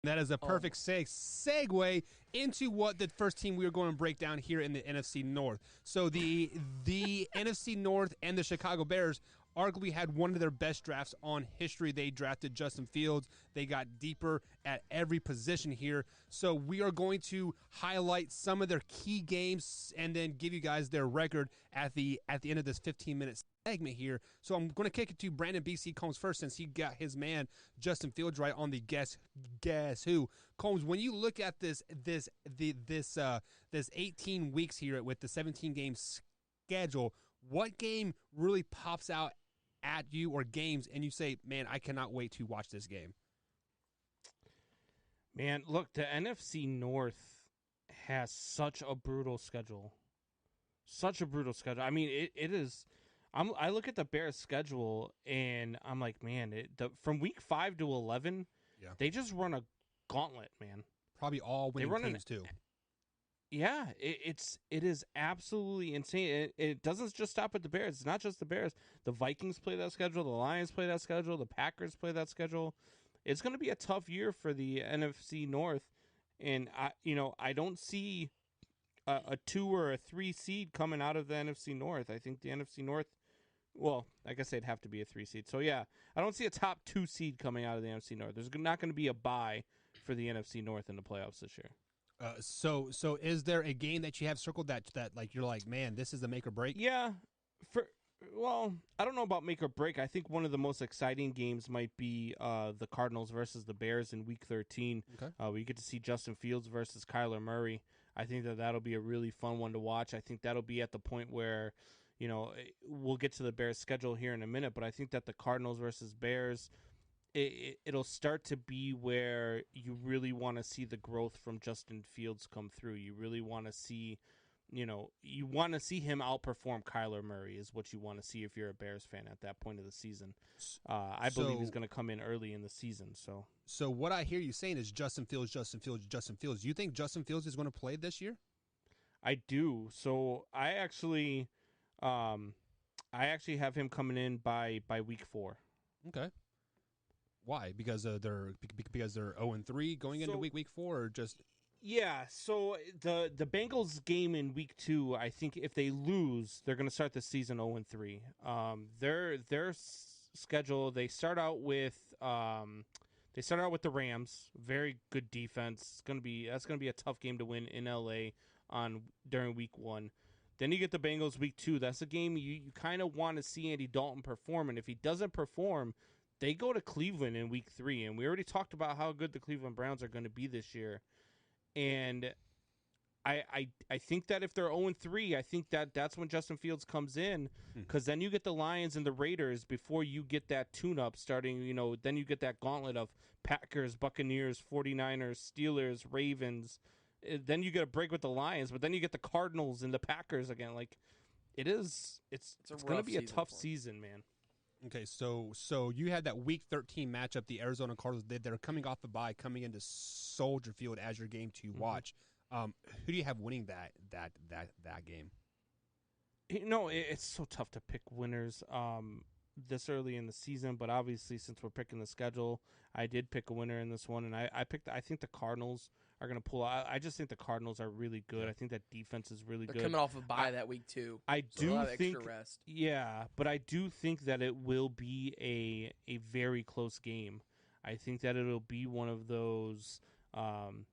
That is a Oh, perfect segue into what the first team we are going to break down here in the NFC North. So the NFC North and the Chicago Bears arguably had one of their best drafts on history. They drafted Justin Fields. They got deeper at every position here. So we are going to highlight some of their key games and then give you guys their record at the end of this 15-minute segment here. So I'm going to kick it to Brandon BC Combs first, since he got his man Justin Fields right on the guess who. Combs, when you look at this 18 weeks here with the 17 game schedule, what game really pops out at you, or games, and you say, man, I cannot wait to watch this game? Man, look, the NFC North has such a brutal schedule. Such a brutal schedule. I mean, it is. I look at the Bears' schedule and I'm like, man, from week 5 to 11, Yeah. they just run a gauntlet, man. Probably all winning teams too. Yeah, it is absolutely insane. It doesn't just stop at the Bears. It's not just the Bears. The Vikings play that schedule. The Lions play that schedule. The Packers play that schedule. It's going to be a tough year for the NFC North, and I don't see a 2 or a 3 seed coming out of the NFC North. I think the NFC North. Well, I guess they'd have to be a 3 seed. So, yeah, I don't see a top 2 seed coming out of the NFC North. There's not going to be a bye for the NFC North in the playoffs this year. So is there a game that you have circled that like you're like, man, this is the make or break? Yeah. I don't know about make or break. I think one of the most exciting games might be the Cardinals versus the Bears in Week 13. Okay. Where you get to see Justin Fields versus Kyler Murray. I think that'll be a really fun one to watch. I think that'll be at the point where, we'll get to the Bears' schedule here in a minute, but I think that the Cardinals versus Bears, it'll start to be where you really want to see the growth from Justin Fields come through. You really want to see, you want to see him outperform Kyler Murray is what you want to see if you're a Bears fan at that point of the season. I believe he's going to come in early in the season. So what I hear you saying is Justin Fields. You think Justin Fields is going to play this year? I do. So I actually have him coming in by week 4. Okay. Why? Because they're 0-3 going into week 4, or just? Yeah. So the Bengals game in week 2, I think if they lose, they're going to start the season 0-3. Their schedule, they start out with the Rams, very good defense. That's gonna be a tough game to win in LA during week 1. Then you get the Bengals week 2. That's a game you kind of want to see Andy Dalton perform, and if he doesn't perform, they go to Cleveland in week 3. And we already talked about how good the Cleveland Browns are going to be this year. And I think that if they're 0-3, I think that's when Justin Fields comes in, because then you get the Lions and the Raiders before you get that tune-up starting. Then you get that gauntlet of Packers, Buccaneers, 49ers, Steelers, Ravens. Then you get a break with the Lions, but then you get the Cardinals and the Packers again. Like, it's going to be a tough season, man. Okay, so you had that Week 13 matchup, the Arizona Cardinals. They're coming off the bye, coming into Soldier Field as your game to watch. Who do you have winning that game? It's so tough to pick winners this early in the season, but obviously since we're picking the schedule, I did pick a winner in this one, and I think the Cardinals are going to pull out. I just think the Cardinals are really good. I think that defense is really good. They're coming off a bye that week too. I do think extra rest. Yeah, but I do think that it will be a very close game. I think that it'll be one of those them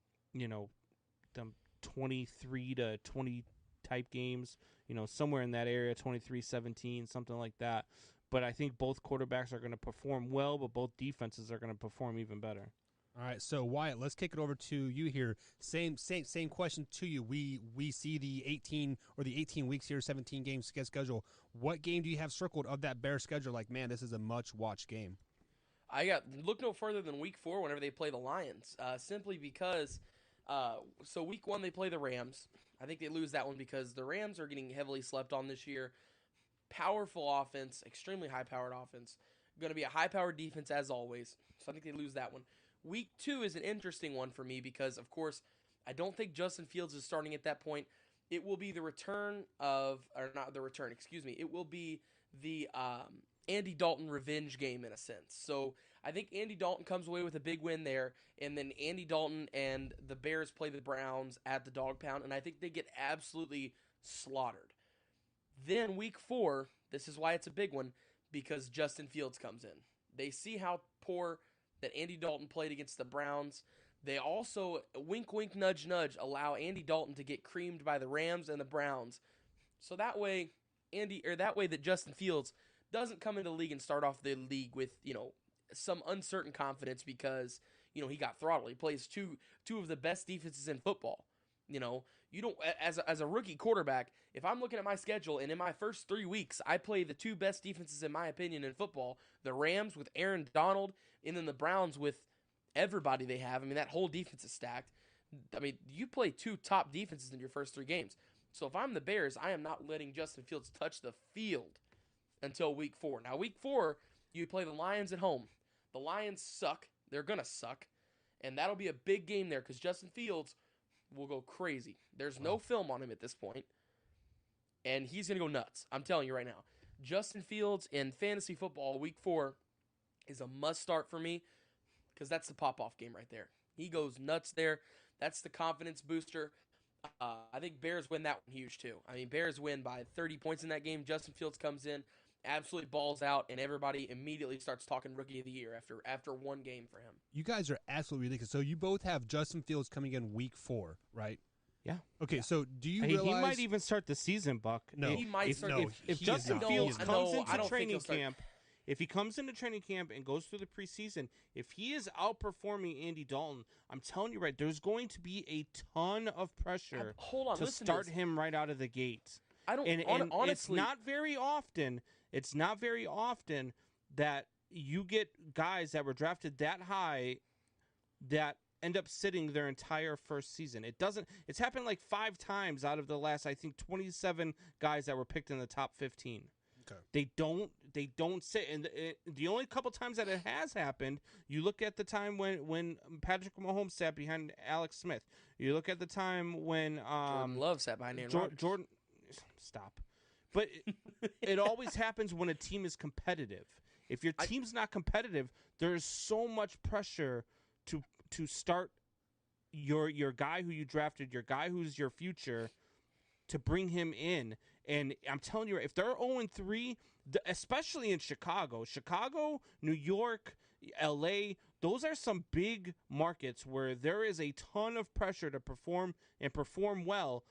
23 to 20 type games, somewhere in that area, 23-17, something like that. But I think both quarterbacks are going to perform well, but both defenses are going to perform even better. All right, so Wyatt, let's kick it over to you here. Same question to you. We see the 18 weeks here, 17 games schedule. What game do you have circled of that Bears schedule? Like, man, this is a much watched game. Look no further than week 4 whenever they play the Lions. Simply because, so week 1 they play the Rams. I think they lose that one because the Rams are getting heavily slept on this year. Powerful offense, extremely high-powered offense. Going to be a high-powered defense as always. So I think they lose that one. Week 2 is an interesting one for me because, of course, I don't think Justin Fields is starting at that point. It will be the return of, or not the return, excuse me. It will be the Andy Dalton revenge game in a sense. So I think Andy Dalton comes away with a big win there, and then Andy Dalton and the Bears play the Browns at the Dog Pound, and I think they get absolutely slaughtered. Then week 4, this is why it's a big one, because Justin Fields comes in. They see how poor that Andy Dalton played against the Browns. They also, wink, wink, nudge, nudge, allow Andy Dalton to get creamed by the Rams and the Browns. So that way, that Justin Fields doesn't come into the league and start off the league with, some uncertain confidence because, he got throttled. He plays two of the best defenses in football. You don't, as a rookie quarterback, if I'm looking at my schedule and in my first 3 weeks, I play the 2 best defenses in my opinion in football, the Rams with Aaron Donald and then the Browns with everybody they have. I mean, that whole defense is stacked. I mean, you play 2 top defenses in your first 3 games. So if I'm the Bears, I am not letting Justin Fields touch the field until week 4. Now, week 4, you play the Lions at home. The Lions suck. They're going to suck. And that'll be a big game there because Justin Fields will go crazy. There's no film on him at this point, and he's going to go nuts. I'm telling you right now. Justin Fields in fantasy football week 4 is a must start for me because that's the pop-off game right there. He goes nuts there. That's the confidence booster. I think Bears win that one huge too. I mean, Bears win by 30 points in that game. Justin Fields comes in, absolutely balls out, and everybody immediately starts talking Rookie of the Year after one game for him. You guys are absolutely ridiculous. So you both have Justin Fields coming in week 4, right? Yeah. Okay, so do you realize... He might even start the season, Buck. No. He might start. If he Justin is not. Fields He is comes not. into training camp, if he comes into training camp and goes through the preseason, if he is outperforming Andy Dalton, I'm telling you right, there's going to be a ton of pressure to start him right out of the gate. I don't. And honestly, it's not very often. It's not very often that you get guys that were drafted that high that end up sitting their entire first season. It doesn't. It's happened like 5 times out of the last, I think, 27 guys that were picked in the top 15. Okay. They don't sit. And the only couple times that it has happened, you look at the time when Patrick Mahomes sat behind Alex Smith. You look at the time when Jordan Love sat behind Aaron Rodgers. Jordan. Stop. But it always happens when a team is competitive. If your team's not competitive, there's so much pressure to start your guy who you drafted, your guy who's your future, to bring him in. And I'm telling you, if they're 0-3, especially in Chicago, New York, LA, those are some big markets where there is a ton of pressure to perform and perform well.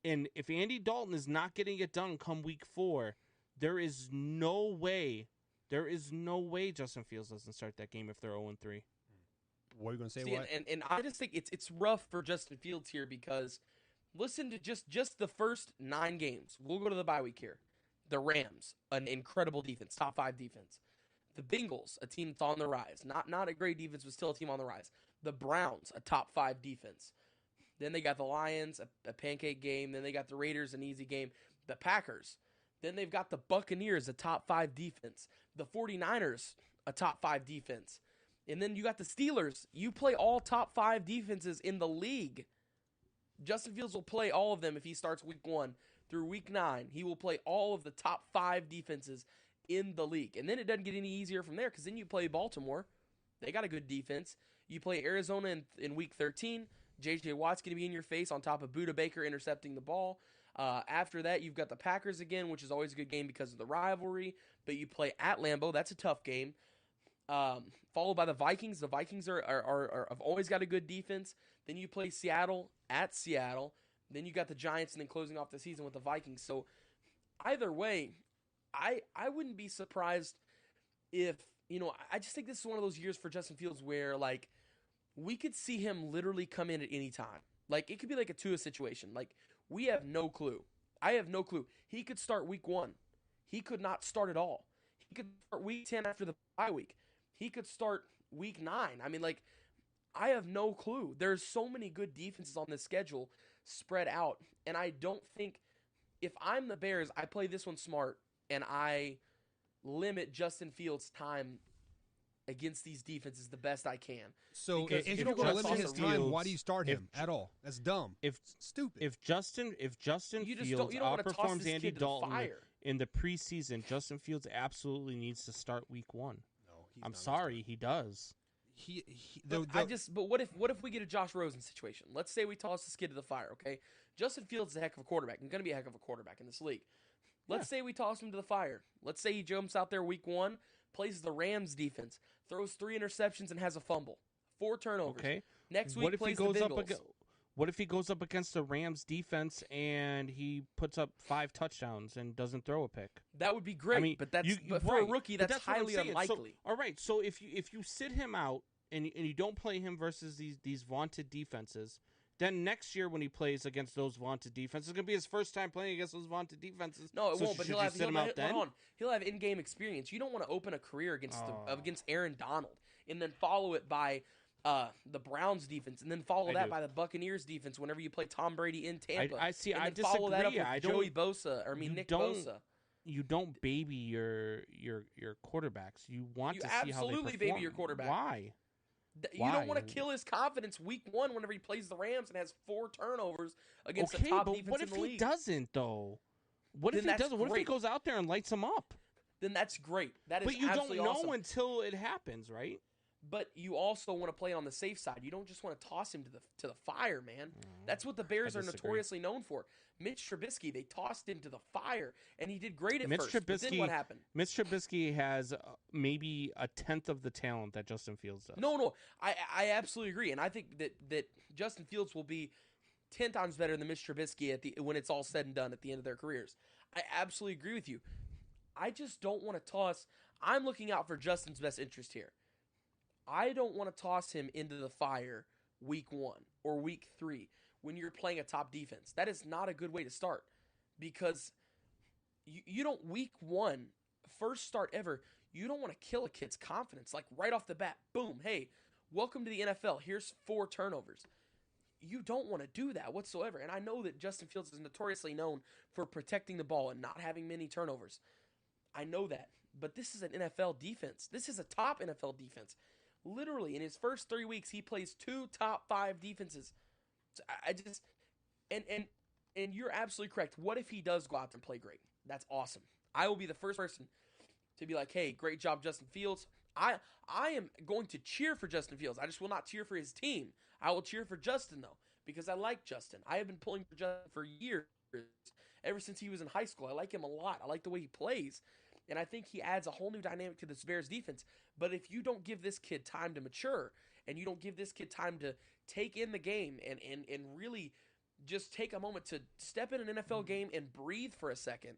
And if Andy Dalton is not getting it done come week 4, there is no way Justin Fields doesn't start that game if they're 0-3. What are you going to say? And I just think it's rough for Justin Fields here because listen to just the first 9 games. We'll go to the bye week here. The Rams, an incredible defense, top 5 defense. The Bengals, a team that's on the rise. Not a great defense, but still a team on the rise. The Browns, a top 5 defense. Then they got the Lions, a pancake game. Then they got the Raiders, an easy game. The Packers. Then they've got the Buccaneers, a top 5 defense. The 49ers, a top 5 defense. And then you got the Steelers. You play all top 5 defenses in the league. Justin Fields will play all of them if he starts week 1 through week 9. He will play all of the top 5 defenses in the league. And then it doesn't get any easier from there because then you play Baltimore. They got a good defense. You play Arizona in week 13. J.J. Watt's going to be in your face on top of Budda Baker intercepting the ball. After that, you've got the Packers again, which is always a good game because of the rivalry. But you play at Lambeau. That's a tough game. Followed by the Vikings. The Vikings have always got a good defense. Then you play Seattle at Seattle. Then you got the Giants and then closing off the season with the Vikings. So either way, I wouldn't be surprised if, I just think this is one of those years for Justin Fields where, like, we could see him literally come in at any time. Like, it could be like a Tua situation. Like, we have no clue. I have no clue. He could start week 1. He could not start at all. He could start week 10 after the bye week. He could start week 9. I mean, like, I have no clue. There's so many good defenses on this schedule spread out. And I don't think, if I'm the Bears, I play this one smart and I limit Justin Fields' time against these defenses the best I can. So because if you you're don't going to wanna limit toss his a time, Fields- why do you start him at all? That's dumb. If Stupid. If Justin You just Fields you don't want to toss outperforms this Andy kid to the Dalton fire. in the preseason, Justin Fields absolutely needs to start week 1. No, I'm not gonna sorry, start. he does. But what if we get a Josh Rosen situation? Let's say we toss this kid to the fire, okay? Justin Fields is a heck of a quarterback and going to be a heck of a quarterback in this league. Let's say we toss him to the fire. Let's say he jumps out there week 1, plays the Rams defense, throws 3 interceptions and has a fumble, 4 turnovers. Okay. Next week What if he plays goes the up Bengals. What if he goes up against the Rams defense and he puts up 5 touchdowns and doesn't throw a pick? That would be great, I mean, but that's you- for a right, rookie but that's what I'm highly saying. unlikely. So, all right, so if you sit him out and you don't play him versus these vaunted defenses, then next year when he plays against those vaunted defenses, it's gonna be his first time playing against those vaunted defenses. No, it So won't. But should he'll you have sit him out then? He'll have in-game experience. You don't want to open a career against Oh. against Aaron Donald and then follow it by the Browns defense, and then follow I that do. by the Buccaneers defense. Whenever you play Tom Brady in Tampa, I see. and I then follow that up disagree. with I don't. Joey Bosa, or I mean you Nick don't- Bosa. You don't baby your quarterbacks. You want You to see how they absolutely perform. baby your quarterback. Why? You don't want Why? to kill his confidence week 1 whenever he plays the Rams and has 4 turnovers against Okay, the top but defense what in if the he league. doesn't though? What if Then he that's doesn't? What if he great. goes out there and lights them up? Then that's great. That is But you don't absolutely know awesome. until it happens, right? But you also want to play on the safe side. You don't just want to toss him to the fire, man. That's what the Bears are disagree. notoriously known for. Mitch Trubisky, they tossed him to the fire, and he did great at Mitch first. But then Trubisky- what happened? Mitch Trubisky has maybe a tenth of the talent that Justin Fields does. No, I absolutely agree, and I think that Justin Fields will be 10 times better than Mitch Trubisky when it's all said and done at the end of their careers. I absolutely agree with you. I just don't want to toss. I'm looking out for Justin's best interest here. I don't want to toss him into the fire week 1 or week 3 when you're playing a top defense. That is not a good way to start, because you don't week 1, first start ever, you don't want to kill a kid's confidence like right off the bat. Boom, hey, welcome to the NFL. Here's 4 turnovers. You don't want to do that whatsoever. And I know that Justin Fields is notoriously known for protecting the ball and not having many turnovers. I know that. But this is an NFL defense. This is a top NFL defense. Literally, in his first 3 weeks, he plays 2 top 5 defenses. So I just and you're absolutely correct. What if he does go out and play great? That's awesome. I will be the first person to be like, hey, great job, Justin Fields. I am going to cheer for Justin Fields. I just will not cheer for his team. I will cheer for Justin, though, because I like Justin. I have been pulling for Justin for years, ever since he was in high school. I like him a lot. I like the way he plays. And I think he adds a whole new dynamic to this Bears defense. But if you don't give this kid time to mature, and you don't give this kid time to take in the game and really just take a moment to step in an NFL game and breathe for a second,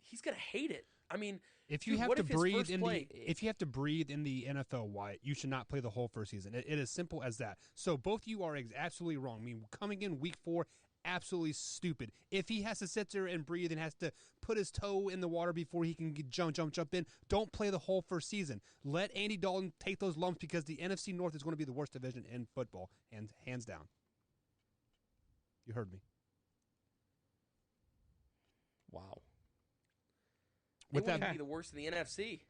he's going to hate it. I mean, if you dude, have what to if his breathe first in play- if you have to breathe in the NFL, Wyatt, you should not play the whole first season. It is simple as that. So both of you are absolutely wrong. I mean, coming in week 4, absolutely stupid. If he has to sit there and breathe and has to put his toe in the water before he can jump in, don't play the whole first season. Let Andy Dalton take those lumps, because the NFC North is going to be the worst division in football, hands down. You heard me. Wow. They With wouldn't that, be the worst in the NFC.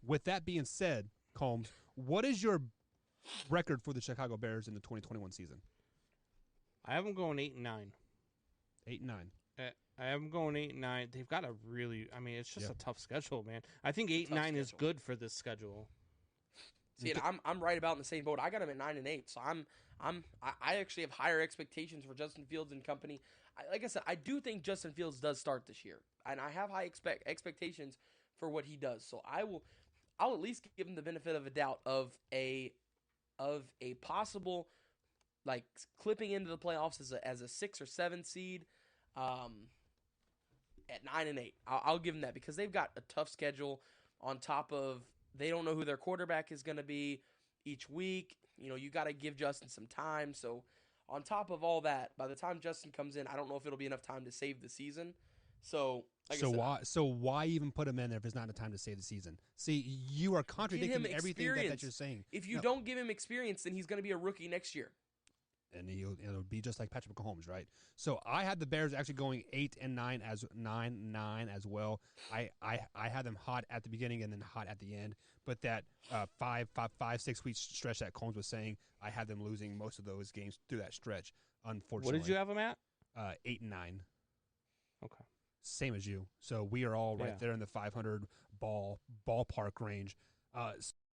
with that being said, Combs, what is your record for the Chicago Bears in the 2021 season? I have them going 8-9. 8-9. I have them going 8-9. They've got a really. I mean, it's just Yeah. a tough schedule, man. I think It's a tough 8-9 is schedule. good for this schedule. See, and I'm right about in the same boat. I got him at 9-8, so I actually have higher expectations for Justin Fields and company. Like I said, I do think Justin Fields does start this year, and I have high expectations for what he does. So I'll at least give him the benefit of a doubt of a possible, like, clipping into the playoffs as a 6 or 7 seed, at 9-8. I'll give him that, because they've got a tough schedule on top of. They don't know who their quarterback is going to be each week. You know, you got to give Justin some time. So, on top of all that, by the time Justin comes in, I don't know if it'll be enough time to save the season. So, like I said, why even put him in there if it's not a time to save the season? See, you are contradicting everything that experience. you're saying. If you No. don't give him experience, then he's going to be a rookie next year. And it'll be just like Patrick Mahomes, right? So I had the Bears actually going 8-9 as 9-9 as well. I had them hot at the beginning and then hot at the end. But that 5-6 week stretch that Combs was saying, I had them losing most of those games through that stretch. Unfortunately, What did you have them at? 8-9. Okay. Same as you. So we are all right Yeah. there in the 500 ballpark range.